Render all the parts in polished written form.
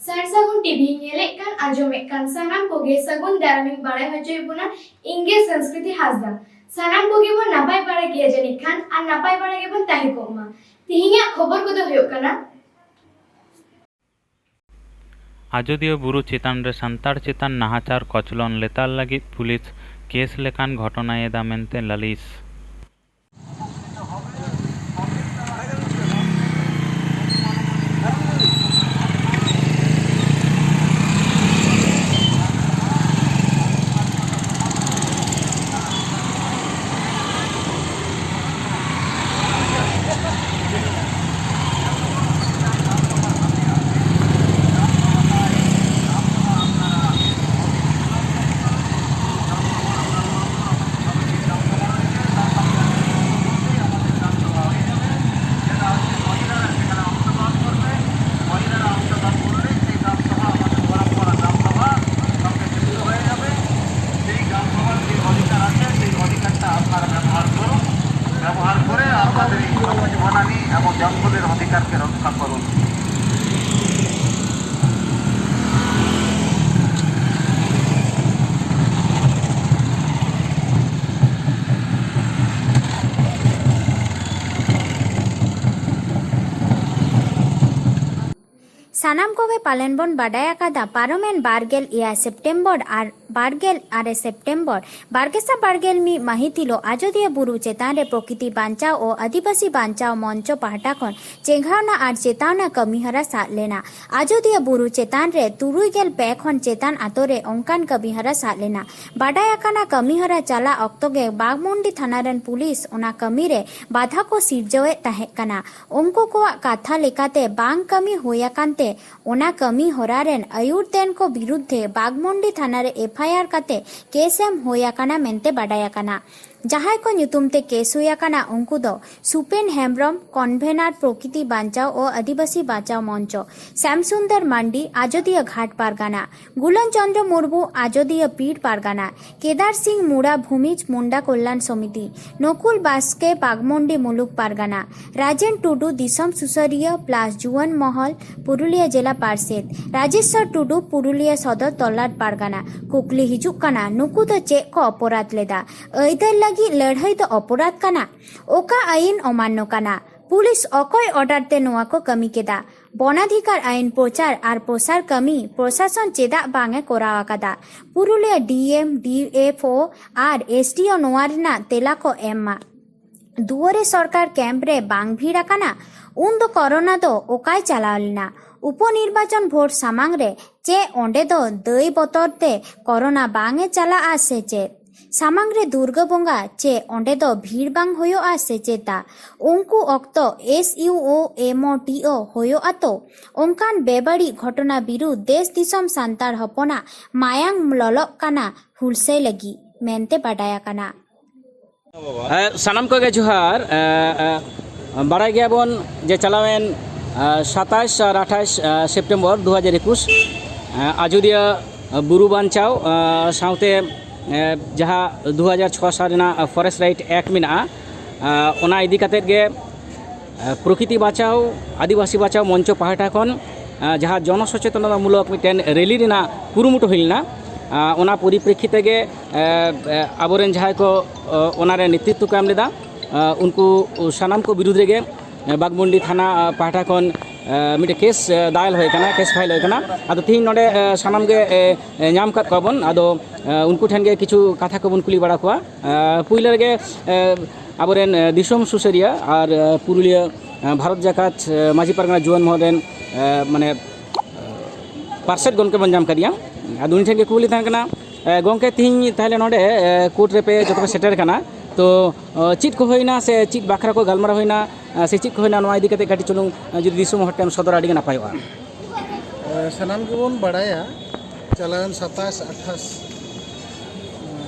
सारसागुन TV नेलेक कान आंजोमेक कान सानाम कोगे सगुन दारामिक बारे हजोय बुना इंगे संस्कृति हासदा सानाम कोगे बो नापाय बारे किया जनी खान आ नापाय बारे के बन ताहि कोमा तिहिया खबर को दो होयो कना आजोदिया बुरु चेतान रे सान्ताड़ चेतान नाहाचार कचलन लेताल लगी पुलिस केस लेकान घटना एदा मेनते लालिस জঙ্গলের অধিকারকে রক্ষা করুন। सानाम कोगे पालनबन बाडाया कादा पारोमेन बारगेल इया सेप्टेम्बर और बारगेल आरे सेप्टेम्बर बारगेसा बारगेल मी माहितिलो आजोदिया बुरु चेतान रे प्रकृति बांचाव और आदिवासी बांचाव मंचो पाहटा खन चेंघावना और चेतावना कमीहरा साथ लेना आजोदिया बुरु चेतान रे 3 खन चेतान आतोरे अंकान कमीहरा साथ लेना बाडाया काना कमीहरा चला अक्तोगे बागमुंडी थानारेन पुलिस ओना कमी रे बाधा को सिरजवे ताहे काना उनको को कथा लेकाते बांग कमी होया कांते ओना कमी होरारेन आयुरतेन को विरुद्धे बागमुंडी थाना रे एफआईआर काते केस एम होया काना मेनते बाडाया काना जहां को नुतुमते केस होया काना उनको दो सुपेन हेम्ब्रम कन्वेनर प्रकृति बांचाव और आदिवासी बांचाव मंच श्यामसुंदर मांडी आजोदिया घाट पारगाना गुलन चंद्र मुर्मू आजोदिया पीठ पारगाना केदार सिंह मुड़ा भूमिज मुंडा कल्याण समिति नकुल बास्के बागमुंडी मुलुक पारगाना राजेन टुडू दिसम सुसरिया प्लस जुवन महल पुरुलिया जिला पार्षद राजेश्वर टुडू पुरुलिया सदर तलाट पारगाना कुकली हिजुक काना नुकु दो चे को अपराध लेदा ऐदर लगी लड़ाई तो अपराध काना ओका आईन अमान्य काना पुलिस अकय ऑर्डर ते नोआ को कमी केदा बनाधिकार आईन प्रचार और प्रसार कमी प्रशासन चेदा बांगे कोराव कादा पुरुलिया डीएम डीएफओ और एसडीओ नोआ रेना तेला को एमा दुआरे सरकार कैंप रे बांग भीड़ा काना उन दो कोरोना दो ओकाय चलावलना उपनिर्वाचन भोट सामांग रे चे ओंडे दो दई बतर ते कोरोना बांगे चला आसे चे सामांग रे दुर्गा बोंगा चे ओंडे दो भीड़ बांग होयो आसे चेता उनको अक्तो SUOMOTO होयो आतो ओंकान बेबाड़ी घटना बिरु देश दिसम सांतार हपना मायांग ललक काना हुलसे लगी मेनते बाडाया काना सानाम को गे जोहार बाड़ाय गया बन जे चलावेन 27 और 28 सेप्टेम्बर 2021 आजोदिया बुरु बांचाव साउते जहाँ 2006 साल फरेस्ट राइट एक्ट में ओना इदी कातेद गे प्रकृति बाँचाव आदिवासी बाँचाव मंचो पाहटा खन जहाँ जनसचेतनतामूलक मिटेन रैली रेना कुरुमुटु हइलना ओना परिप्रेक्षित गे आबोरेन जहाँ को ओनारे नेतृत्व को एम लेदा उनको सानाम को विरुद्ध गे बागमुंडी थाना पाहटा खन मिटे केस दायल होय काना केस फाइल होय काना आदो तीन नोडे सानाम गे नाम कात कोबन आदो उनको ठेन गे किछु कथा कोबन कुली बाड़ा कोआ पुइलर गे आबोरेन दिसम सुसरिया और पुरुलिया भारत जाकात माझी पारगना जुवन महोदयन माने पार्षद गनके बन जाम करिया आदो उनि ठेन गे कुली थान काना गंके तीन ताहले नोडे कोर्ट रे पे जतो सेटर काना तो चीज को होइना से चीज बाखरा को गलमारा होइना से चीज को होइना नोआ इदी कते काटी चलुंग जुदी दिसम हटेम सदर आडी नापायोआ सानाम के बन बाड़ाया चलान 27-28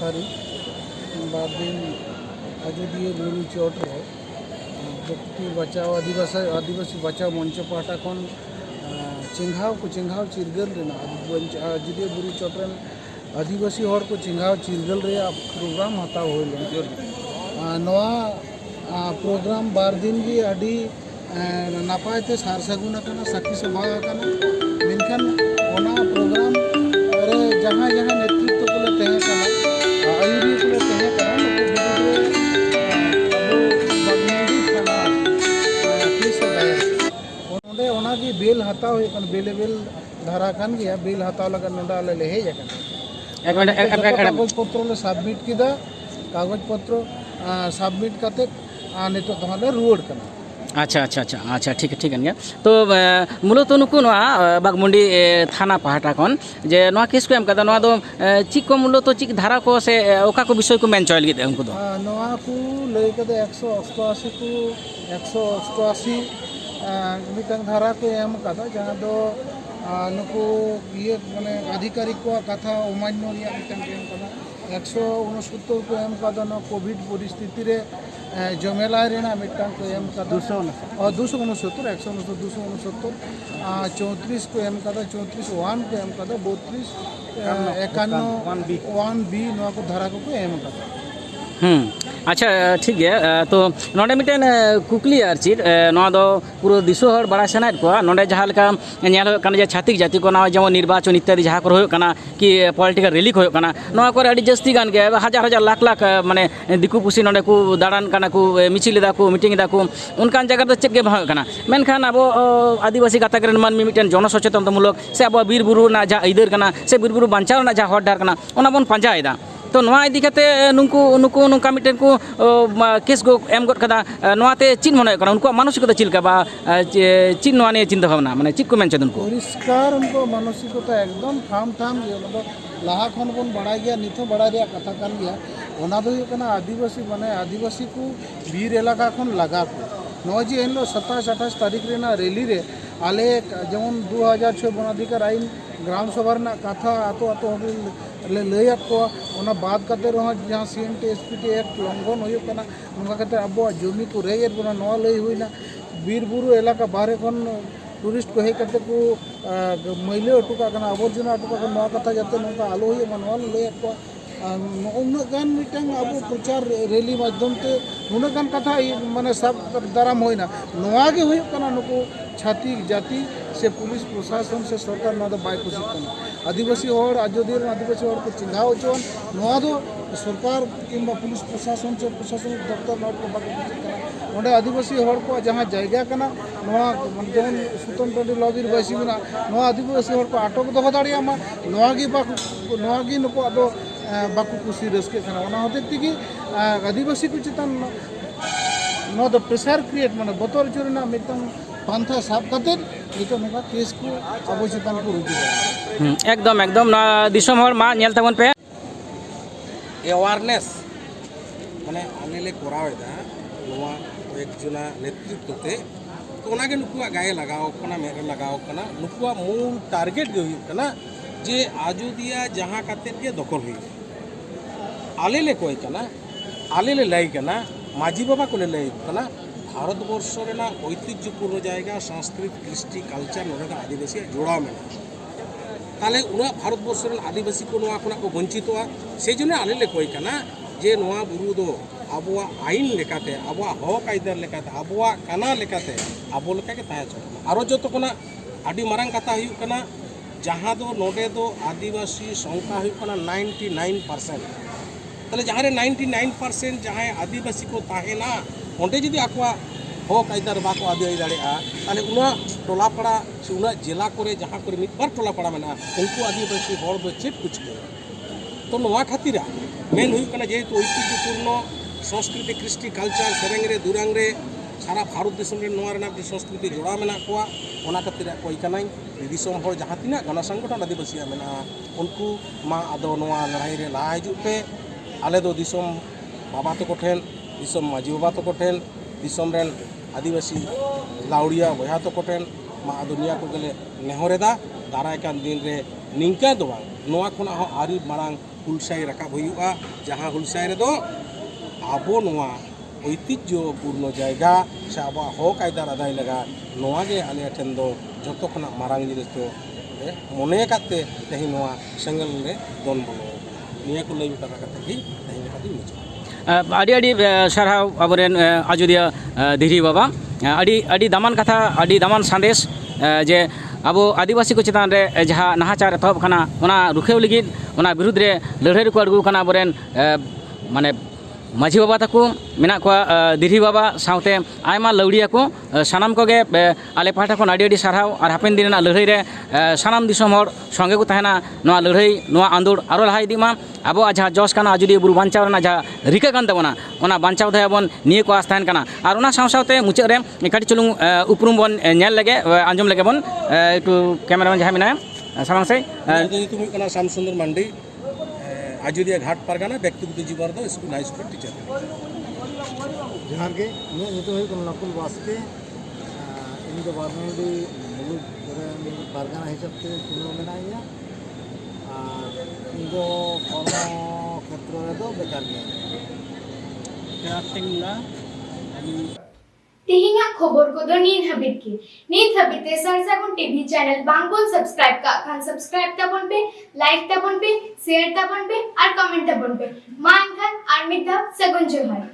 तारीख बाद दिन आजोदिया बुरु चोट रे प्रकृति बचाव आदिवासी बचाव मंच पाहटा खन चिंघाव चिरगल रेना आजोदिया बुरु चोट रेन आदिवासी हर को चिंघाव चिरगल रे प्रोग्राम हताव होइल नवा प्रोग्राम बार दिन भी अड़ी नापायते सार सगुन साखी सभा मेनखान ᱮᱱᱠᱷᱟᱱ ᱚᱱᱟ ᱯᱨᱳᱜᱨᱟम ᱨᱮ ᱡᱟᱦᱟᱸ ᱡᱟᱦᱟᱸ ᱱᱮᱛᱨᱤᱛᱛᱚ ᱠᱚᱞᱮ ᱛᱟᱦᱮᱸ ᱠᱟᱱᱟ, ᱟᱹᱭᱩᱨᱤᱭᱟᱹ ᱠᱚᱞᱮ ᱛᱟᱦᱮᱸ ᱠᱟᱱᱟ, ᱱᱩᱠᱩ ᱵᱤᱨᱩᱫᱽ ᱨᱮ ᱟᱵᱚ ᱵᱟᱜᱽᱢᱩᱱᱰᱤ ᱛᱷᱟᱱᱟ केस दायर ᱚᱸᱰे ᱚᱱᱟᱜᱮ बेल हताव हुई बेलेबल धारा कान गया बेल हताव लगा नोंडा आले ले हेज आकन एक मिनट कागज पत्र ले सबमिट किदा कागज पत्र सबमिट करते नितो तहले रुआड़ कना अच्छा अच्छा अच्छा अच्छा ठीक है गया तो मूलत नुकु बागमुंडी थाना पाहटा खन जे नोआ केस को एम कदा नोआ दो चिक को मूलत चिक धारा को से ओका को विषय को मेन चॉइल गिदे उनको दो नोआ को लई कदे 188 को 188 मिटंग धारा को एम कदा जहां दो नुकु ये माने अधिकारी को कथा अमान्य रिया मिटंग एम कदा 169 को एम कदा नो कोविड परिस्थिति रे जमेला रेना मिटंग को एम कदा 269 34 को एम कदा 34 1 को एम कदा 32 51 1 बी नो को धारा को एम कदा अच्छा ठीक है तो नोडे मिटेन कुकली आर चीज नोआ दो पूरा दिसो हर बड़ा सनाद को नोडे जहां लका नेल हो कना जे छातिक जाति को ना जेमन निर्वाचन इत्यादि जहां को हो कना कि पॉलिटिकल रैली को हो कना नोआ को अडी जस्ती गान के हजार हजार लाख लाख माने दिकु पुसी नोडे को दाड़ान कना को मिचिल दा को मीटिंग दा को उनकान जगह दो चेक के भाग कना मेनखान अब आदिवासी गाता करन मान मिटेन जन सचेतन मूलक से अब बीर बुरु ना जा इधर कना से बीर बुरु बांचाव ना जा हर डार कना ओना बन पंजायदा तो नोआ इदी कते नुंकु नुकु नुका मिटेन को केस को एम गद कदा नोआते चिन मने कना उनको मानसिकता चिलका बा चिन नोआ ने चिंता भावना माने चिक को मेनचे उनको परिष्कार उनको मानसिकता एकदम ठाम ठाम ये मतलब लाहा खन बन बड़ा गया निथो बड़ा रिया कथा कान गया ओना दो कना आदिवासी माने आदिवासी को बीर इलाका खन लगा को नोजी एन 27 28 तारीख रेना रैली रे आले जेमन 2006 वनाधिकार आईन ग्राम सभा रना कथा आतो आतो ले लैया को ओना बात करते रह जहां सीएमटी एसपीटी एक्ट लंघन हो कना उनका कहते अब जमी को रेयर बना नवा लई हुईना बीर बुरु इलाका बाहर खन टूरिस्ट को हे करते को मैले अटुका कना आवर्जना अटुका कना नवा कथा जाते नका आलो हुई मनवा लैया को उनगान मिटंग अब प्रचार रैली माध्यम ते उनगान कथा माने सब दाराम होइना नवा गे हुई कना नुको छाती जाति से पुलिस प्रशासन से सरकार ना बाय कुछ कना आदिवासी और आजोदीर आदिवासी और को चिंगाव चोन नवा दो सरकार किंबा पुलिस प्रशासन से प्रशासनिक दफ्तर नोट को बाकी कना ओंडे आदिवासी और को जहां जायगा कना नवा जेमन सुतन टंडी लॉबीर बासी बिना नवा आदिवासी और को अटक दो दाड़िया मा नवा गी नुको आदो बाकू कुसी रस्के खाना ओना होते तिगी आदिवासी को चितान नो द प्रेशर क्रिएट माने बतर चुरना मितन पांथा साफ करते नितो नका केस को अबो चितान को रुजु एकदम एकदम ना दिसम हर मा नेल तबन पे अवेयरनेस माने आनेले कोरावेदा नोवा एक जना नेतृत्व ते तो ओनागे नुकुआ गाय लगाओ कना मेरे लगाओ कना नुकुआ मूल टारगेट गे हुई कना जे आजोदिया जहां काते के दखल हुई आले ले कोई कना आले ले लाई कना माझी बाबा को ले लाई कना भारतवर्ष रेना ऐतिह्यपूर्ण जायगा संस्कृति कृष्टि कल्चर नोडा आदिवासी जोड़ा में ताले उना भारतवर्ष रेन आदिवासी को नोआ को वंचितवा से जने आले ले कोई कना जे नोआ बुरु दो आबुआ आईन लेकाते आबुआ हक आइदार लेकाते आबुआ काना लेकाते आबो लेका के ताहे छ आरो जतो कोना आदि मारंग कथा हुई कना जहाँ दो नोडे दो आदिवासी संख्या हुई कना 99% ताले जहाँ रे 99% जहाँ आदिवासी को ताहे ना ओंडे जदि आकवा हक आइदार बाको आदि दाड़े ताले उना टोला पड़ा से उना जिला करे जहाँ करे मिद बार टोला पड़ा मेना उनको आदिवासी हर दो चेक कुछ के तो नोआ खातिर मेन हुई कना जेहेतु ऐतिह्यपूर्ण संस्कृति कृष्टि कल्चर सेरेंग रे दुरांग रे सारा भारत देशम रे नोआ रेना संस्कृति जोड़ा मेना कोआ ओना खातिर कोई कनाई दिसम हर जहाँ तीना गण संगठन आदिवासी मेना उनको मा आदो नोआ लड़ाई रे ला हिजुग पे आले दो दिसम बाबा तको ठेन दिसम माजी बाबा तको ठेन दिसम रेन आदिवासी लाउड़िया बया तको ठेन मा आदो निया को गले नेहरेदा दाराय कान दिन रे निंका दो बांग नोआ खना हो आरी मारांग हुलसाई रकाब हुआ जहाँ हुलसाई रे दो आबो नोआ ऐतिह्यपूर्ण जायगा से अब हक आयदार आदाय लगा नोआ गे आले ठेन दो जतो खना मारांग जिनिस तो मने काते तेहि नोआ सेंगल रे दोन बोलो निया को लई कथा कथा ही तेहि कथा मुचो आड़ी आड़ी सारहाव आबरेन आजोदिया धीरी बाबा आड़ी आड़ी दामान कथा आड़ी दामान संदेश जे अब आदिवासी को चितान रे जहाँ नाहाचार एतहब खाना ओना रुखेव लगिद ओना विरुद्ध रे लड़ाई को अड़गू खाना बोरेन माने माझी बाबा तक मेना को दिरी बाबा साउते आयमा लौड़िया को सानाम को गे आले पाटा को आड़ी साराव और हापेन दिन लड़ाई रे सानाम दिसोम हर संगे को तहना नोआ लड़ाई नोआ आंदोड़ आरो लहा इदीमा अब जहाँ जस काना आजोदिया बुरु बांचाव ना जहाँ रिका कान तबना ओना बांचाव दयाबन निये को आस तहन काना और ओना साव सावते मुचाद रे काटी चुलुंग उपरुम बन नेल लगे आंजम लगे बन एकटू कैमरामैन जहाँ मेना सामांग से तुम श्यामसुंदर मांडी आजोदिया घाट पारगाना व्यक्तिगत जीवन दो स्कूल हाई स्कूल टीचर जहाँ के नकुल बास्के इन बारमेडी मुलुग पारगाना हिसाब से चुनाव मेनाया इन कर्म क्षेत्र बेकार गया तिहिंगा खबर को दो नींद हबिट की नींद हबिट ते सरसागुन टीवी चैनल बांगबोल सब्सक्राइब का खान सब्सक्राइब तबन पे लाइक तबन पे शेयर तबन पे और कमेंट तबन पे मां खान आर्मी दा सगुन जोहार।